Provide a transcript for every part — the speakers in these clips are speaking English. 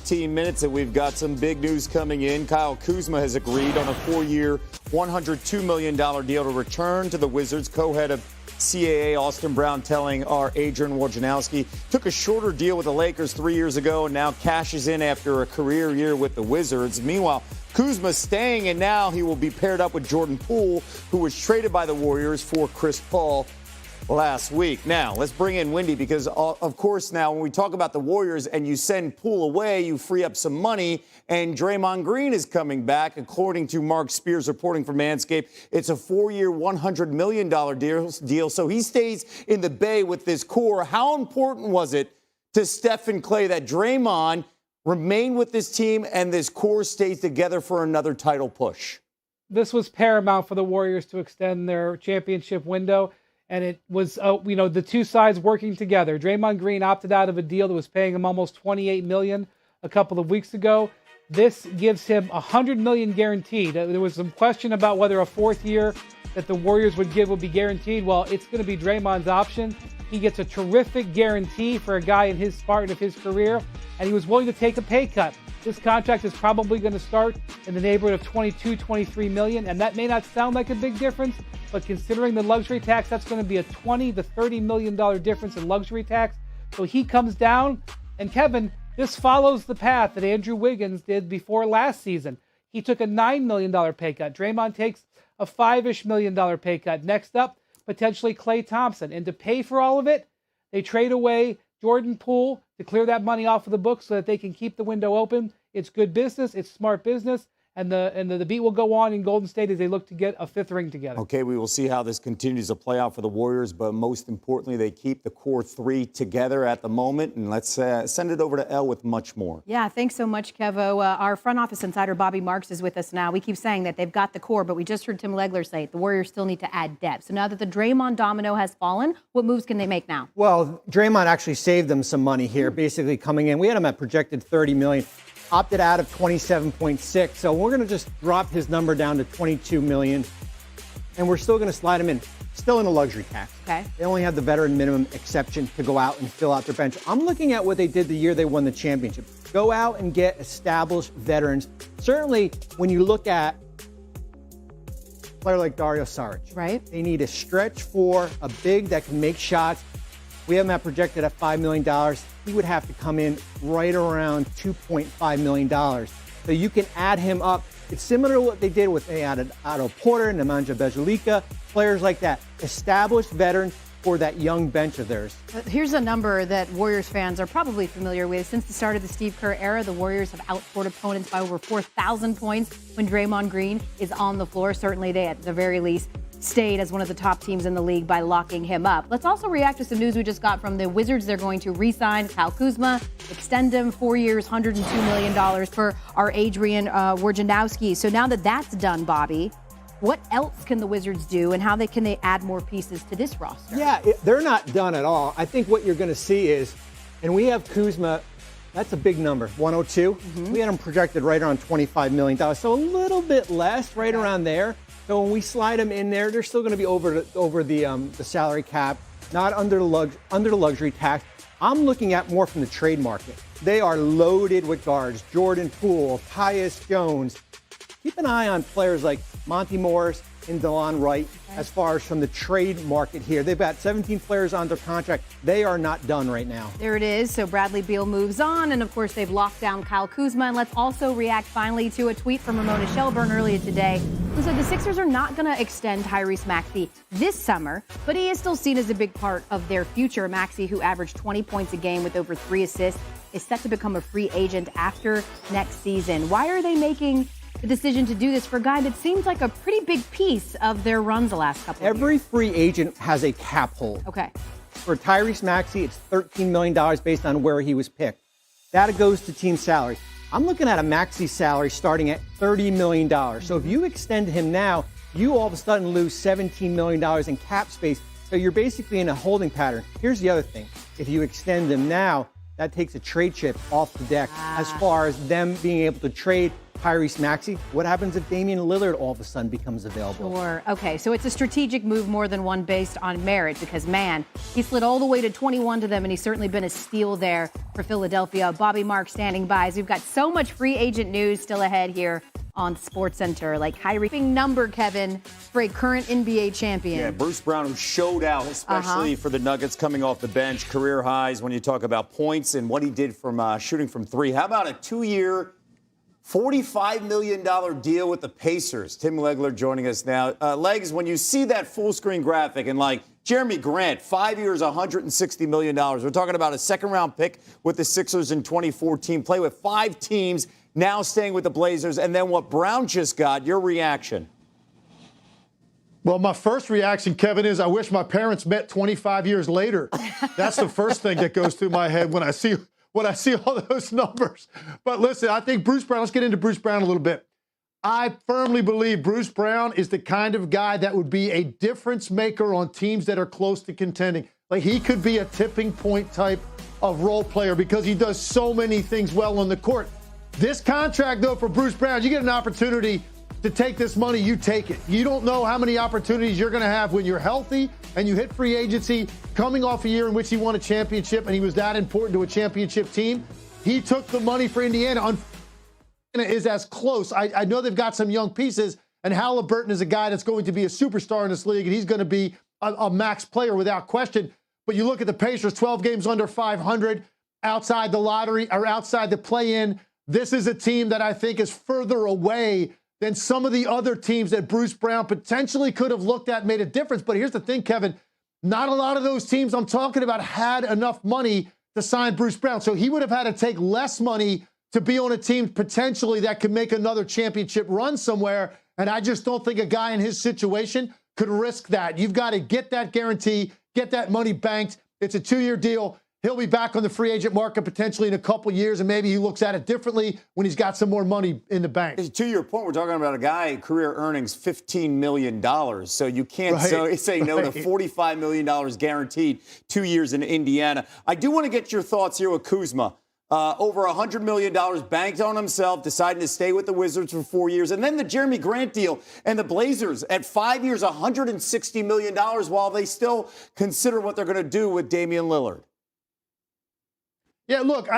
15 minutes, and we've got some big news coming in. Kyle Kuzma has agreed on a 4-year, $102 million deal to return to the Wizards. Co-head of CAA Austin Brown telling our Adrian Wojnarowski took a shorter deal with the Lakers 3 years ago and now cashes in after a career year with the Wizards. Meanwhile, Kuzma's staying, and now he will be paired up with Jordan Poole, who was traded by the Warriors for Chris Paul last week. Now, let's bring in Wendy because, of course, now when we talk about the Warriors and you send Poole away, you free up some money, and Draymond Green is coming back. According to Mark Spears reporting from Manscaped, it's a 4-year, $100 million deal, so he stays in the Bay with this core. How important was it to Steph and Klay that Draymond remain with this team and this core stays together for another title push? This was paramount for the Warriors to extend their championship window. And it was, the two sides working together. Draymond Green opted out of a deal that was paying him almost $28 million a couple of weeks ago. This gives him $100 million guaranteed. There was some question about whether a fourth year that the Warriors would give would be guaranteed. Well, it's going to be Draymond's option. He gets a terrific guarantee for a guy in his part of his career, and he was willing to take a pay cut. This contract is probably going to start in the neighborhood of $22, $23 million, and that may not sound like a big difference, but considering the luxury tax, that's going to be a $20 to $30 million difference in luxury tax. So he comes down, and Kevin, this follows the path that Andrew Wiggins did before last season. He took a $9 million pay cut. Draymond takes a $5-ish million pay cut. Next up, potentially Klay Thompson. And to pay for all of it, they trade away Jordan Poole to clear that money off of the books so that they can keep the window open. It's good business. It's smart business. And the beat will go on in Golden State as they look to get a fifth ring together. Okay, we will see how this continues to play out for the Warriors, but most importantly, they keep the core three together at the moment. And let's send it over to Elle with much more. Yeah, thanks so much, Kevo. Our front office insider, Bobby Marks, is with us now. We keep saying that they've got the core, but we just heard Tim Legler say the Warriors still need to add depth. So now that the Draymond domino has fallen, what moves can they make now? Well, Draymond actually saved them some money here, basically coming in. We had him at projected $30 million. Opted out of 27.6, so we're going to just drop his number down to 22 million, and we're still going to slide him in, still in a luxury tax. Okay. They only have the veteran minimum exception to go out and fill out their bench. I'm looking at what they did the year they won the championship. Go out and get established veterans. Certainly, when you look at a player like Dario Saric, right? They need a stretch four, a big that can make shots. We have him at projected at $5 million. He would have to come in right around $2.5 million. So you can add him up. It's similar to what they did with they added Otto Porter, Nemanja Bjelica, players like that. Established veterans for that young bench of theirs. Here's a number that Warriors fans are probably familiar with. Since the start of the Steve Kerr era, the Warriors have outscored opponents by over 4,000 points when Draymond Green is on the floor. Certainly they, at the very least, stayed as one of the top teams in the league by locking him up. Let's also react to some news we just got from the Wizards. They're going to re-sign Kyle Kuzma, extend him 4 years, $102 million for our Adrian Wojnarowski. So now that that's done, Bobby, what else can the Wizards do, and how can they add more pieces to this roster? Yeah, they're not done at all. I think what you're going to see is, and we have Kuzma, that's a big number, 102. Mm-hmm. We had him projected right around $25 million, so a little bit less, right around there. So when we slide them in there, they're still going to be over the salary cap, not under the luxury tax. I'm looking at more from the trade market. They are loaded with guards. Jordan Poole, Tyus Jones. Keep an eye on players like Monty Morris and DeLon Wright as far as from the trade market here. They've got 17 players under contract. They are not done right now. There it is. So Bradley Beal moves on, and of course they've locked down Kyle Kuzma. And let's also react finally to a tweet from Ramona Shelburne earlier today, who said the Sixers are not going to extend Tyrese Maxey this summer, but he is still seen as a big part of their future. Maxey, who averaged 20 points a game with over 3 assists, is set to become a free agent after next season. Why are they making the decision to do this for a guy that seems like a pretty big piece of their runs the last couple of years? Every free agent has a cap hold. Okay. For Tyrese Maxey, it's $13 million based on where he was picked. That goes to team salary. I'm looking at a Maxey salary starting at $30 million. So if you extend him now, you all of a sudden lose $17 million in cap space. So you're basically in a holding pattern. Here's the other thing. If you extend him now, that takes a trade chip off the deck as far as them being able to trade Tyrese Maxey. What happens if Damian Lillard all of a sudden becomes available? Sure. Okay, so it's a strategic move more than one based on merit because, man, he slid all the way to 21 to them, and he's certainly been a steal there for Philadelphia. Bobby Mark standing by. So we've got so much free agent news still ahead here on SportsCenter, like high-ranking number, Kevin, for a current NBA champion. Yeah, Bruce Brown, who showed out, especially for the Nuggets coming off the bench, career highs when you talk about points and what he did from shooting from three. How about a 2-year, $45 million deal with the Pacers? Tim Legler joining us now. Legs, when you see that full-screen graphic and like Jeremy Grant, 5 years, $160 million. We're talking about a second-round pick with the Sixers in 2014, play with 5 teams, now staying with the Blazers, and then what Brown just got, your reaction? Well, my first reaction, Kevin, is I wish my parents met 25 years later. That's the first thing that goes through my head when I see all those numbers. But listen, I think Bruce Brown, let's get into Bruce Brown a little bit. I firmly believe Bruce Brown is the kind of guy that would be a difference maker on teams that are close to contending. Like, he could be a tipping point type of role player because he does so many things well on the court. This contract, though, for Bruce Brown, you get an opportunity to take this money, you take it. You don't know how many opportunities you're going to have when you're healthy and you hit free agency, coming off a year in which he won a championship and he was that important to a championship team. He took the money for Indiana. Indiana is as close. I know they've got some young pieces, and Halliburton is a guy that's going to be a superstar in this league, and he's going to be a max player without question. But you look at the Pacers, 12 games under 500, outside the lottery or outside the play-in. This is a team that I think is further away than some of the other teams that Bruce Brown potentially could have looked at, made a difference. But here's the thing, Kevin, not a lot of those teams I'm talking about had enough money to sign Bruce Brown. So he would have had to take less money to be on a team potentially that could make another championship run somewhere. And I just don't think a guy in his situation could risk that. You've got to get that guarantee, get that money banked. It's a 2-year deal. He'll be back on the free agent market potentially in a couple years, and maybe he looks at it differently when he's got some more money in the bank. To your point, we're talking about a guy, career earnings $15 million. So you can't say no to $45 million guaranteed, 2 years in Indiana. I do want to get your thoughts here with Kuzma. Over $100 million banked on himself, deciding to stay with the Wizards for 4 years. And then the Jeremy Grant deal and the Blazers at 5 years, $160 million while they still consider what they're going to do with Damian Lillard. Yeah, look,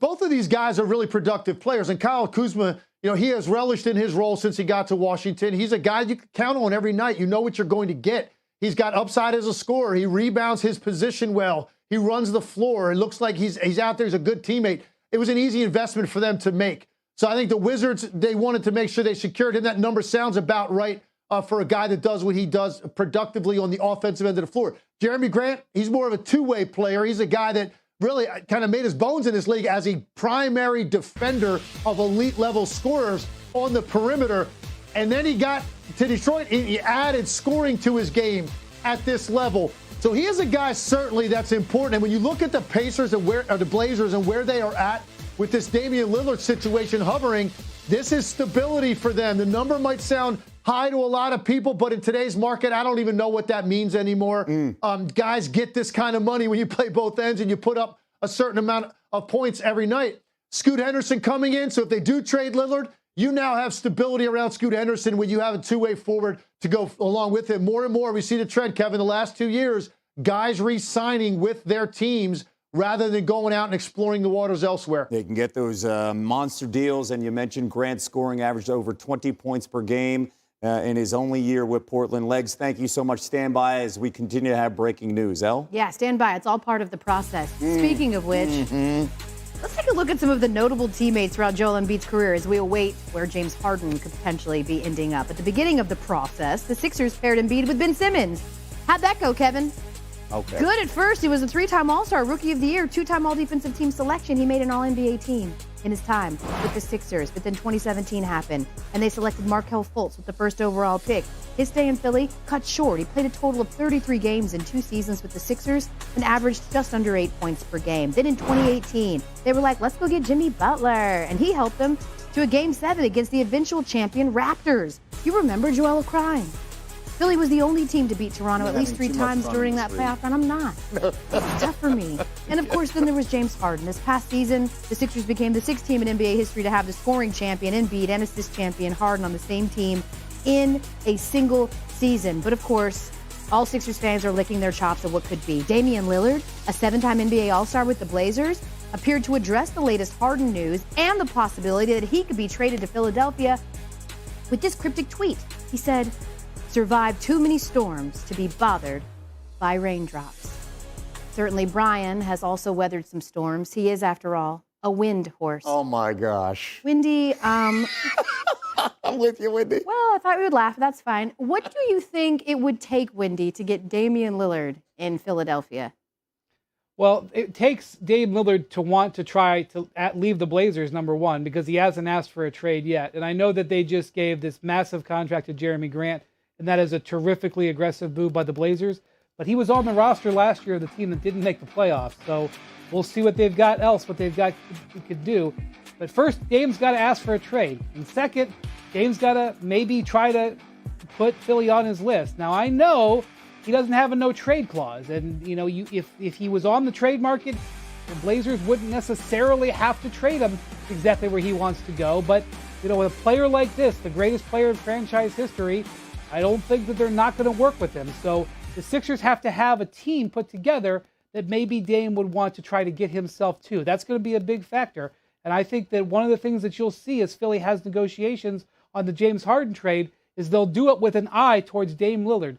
both of these guys are really productive players. And Kyle Kuzma, he has relished in his role since he got to Washington. He's a guy you can count on every night. You know what you're going to get. He's got upside as a scorer. He rebounds his position well. He runs the floor. It looks like he's out there. He's a good teammate. It was an easy investment for them to make. So I think the Wizards, they wanted to make sure they secured him. That number sounds about right for a guy that does what he does productively on the offensive end of the floor. Jeremy Grant, he's more of a two-way player. He's a guy that really kind of made his bones in this league as a primary defender of elite-level scorers on the perimeter. And then he got to Detroit. He added scoring to his game at this level. So he is a guy certainly that's important. And when you look at the Pacers and the Blazers and where they are at with this Damian Lillard situation hovering, this is stability for them. The number might sound high to a lot of people, but in today's market, I don't even know what that means anymore. Guys get this kind of money when you play both ends and you put up a certain amount of points every night. Scoot Henderson coming in, so if they do trade Lillard, you now have stability around Scoot Henderson when you have a two-way forward to go along with him. More and more, we see the trend, Kevin, the last 2 years, guys re-signing with their teams rather than going out and exploring the waters elsewhere. They can get those monster deals, and you mentioned Grant scoring averaged over 20 points per game in his only year with Portland. Legs, thank you so much. Stand by as we continue to have breaking news. Elle? Yeah, stand by. It's all part of the process. Speaking of which, let's take a look at some of the notable teammates throughout Joel Embiid's career as we await where James Harden could potentially be ending up. At the beginning of the process, the Sixers paired Embiid with Ben Simmons. How'd that go, Kevin? Okay. Good at first. He was a 3-time All-Star, Rookie of the Year, 2-time All-Defensive Team selection. He made an All-NBA team in his time with the Sixers. But then 2017 happened, and they selected Markelle Fultz with the first overall pick. His stay in Philly cut short. He played a total of 33 games in 2 seasons with the Sixers and averaged just under 8 points per game. Then in 2018, they were like, let's go get Jimmy Butler. And he helped them to a Game 7 against the eventual champion Raptors. You remember Joel crying. Philly was the only team to beat Toronto at least 3 having too much times fun during in that this league. playoff run. I'm not. It's tough for me. And of course, then there was James Harden. This past season, the Sixers became the 6th team in NBA history to have the scoring champion, Embiid, and assist champion, Harden, on the same team in a single season. But of course, all Sixers fans are licking their chops at what could be. Damian Lillard, a 7-time NBA All-Star with the Blazers, appeared to address the latest Harden news and the possibility that he could be traded to Philadelphia with this cryptic tweet. He said, "Survived too many storms to be bothered by raindrops." Certainly, Brian has also weathered some storms. He is, after all, a wind horse. Oh my gosh. Windy, I'm with you, Wendy. well, I thought we would laugh. That's fine. What do you think it would take, Wendy, to get Damian Lillard in Philadelphia? Well, it takes Dame Lillard to want to try to leave the Blazers, number one, because he hasn't asked for a trade yet. And I know that they just gave this massive contract to Jeremy Grant, and that is a terrifically aggressive move by the Blazers. But he was on the roster last year of the team that didn't make the playoffs. So we'll see what they've got could do. But first, Dame's got to ask for a trade. And second, Dame's got to maybe try to put Philly on his list. Now, I know he doesn't have a no-trade clause. And, if he was on the trade market, the Blazers wouldn't necessarily have to trade him exactly where he wants to go. But, with a player like this, the greatest player in franchise history, I don't think that they're not going to work with him. So the Sixers have to have a team put together that maybe Dame would want to try to get himself to. That's going to be a big factor. And I think that one of the things that you'll see as Philly has negotiations on the James Harden trade is they'll do it with an eye towards Dame Lillard.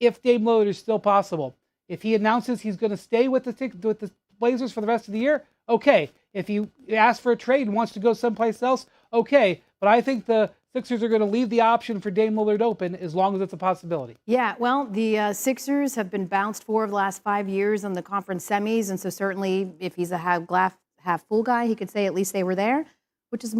If Dame Lillard is still possible. If he announces he's going to stay with the Blazers for the rest of the year, okay. If he asks for a trade and wants to go someplace else, okay. But I think the Sixers are going to leave the option for Dame Lillard open as long as it's a possibility. Yeah, well, the Sixers have been bounced 4 of the last 5 years on the conference semis, and so certainly if he's a half-full guy, he could say at least they were there, which is,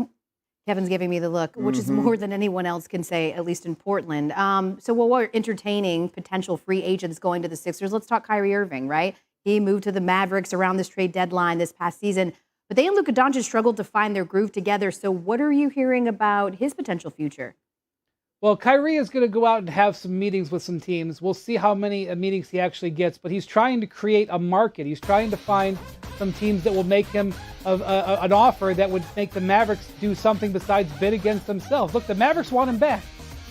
Kevin's giving me the look, which is more than anyone else can say, at least in Portland. So while we're entertaining potential free agents going to the Sixers, let's talk Kyrie Irving, right? He moved to the Mavericks around this trade deadline this past season. But they and Luka Doncic struggled to find their groove together. So what are you hearing about his potential future? Well, Kyrie is going to go out and have some meetings with some teams. We'll see how many meetings he actually gets. But he's trying to create a market. He's trying to find some teams that will make him an offer that would make the Mavericks do something besides bid against themselves. Look, the Mavericks want him back.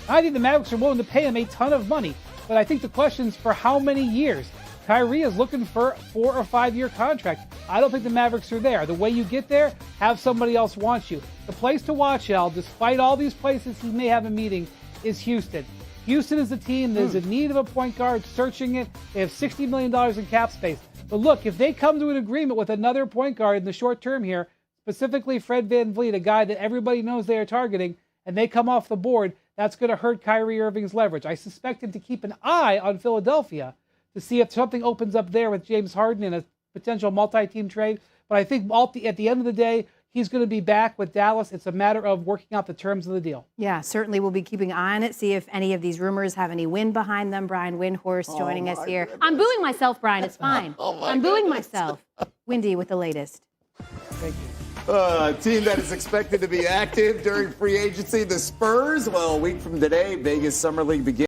I think the Mavericks are willing to pay him a ton of money. But I think the question is for how many years? Kyrie is looking for a 4 or 5 year contract. I don't think the Mavericks are there. The way you get there, have somebody else want you. The place to watch, Al, despite all these places he may have a meeting, is Houston. Houston is a team that is in need of a point guard, searching it. They have $60 million in cap space. But look, if they come to an agreement with another point guard in the short term here, specifically Fred VanVleet, a guy that everybody knows they are targeting, and they come off the board, that's going to hurt Kyrie Irving's leverage. I suspect him to keep an eye on Philadelphia to see if something opens up there with James Harden in a potential multi-team trade. But I think at the end of the day, he's going to be back with Dallas. It's a matter of working out the terms of the deal. Yeah, certainly we'll be keeping an eye on it, see if any of these rumors have any wind behind them. Brian Windhorst joining us here. Goodness. I'm booing myself, Brian. It's fine. I'm booing myself. Windy with the latest. Thank you. A team that is expected to be active during free agency, the Spurs. Well, a week from today, Vegas Summer League begins.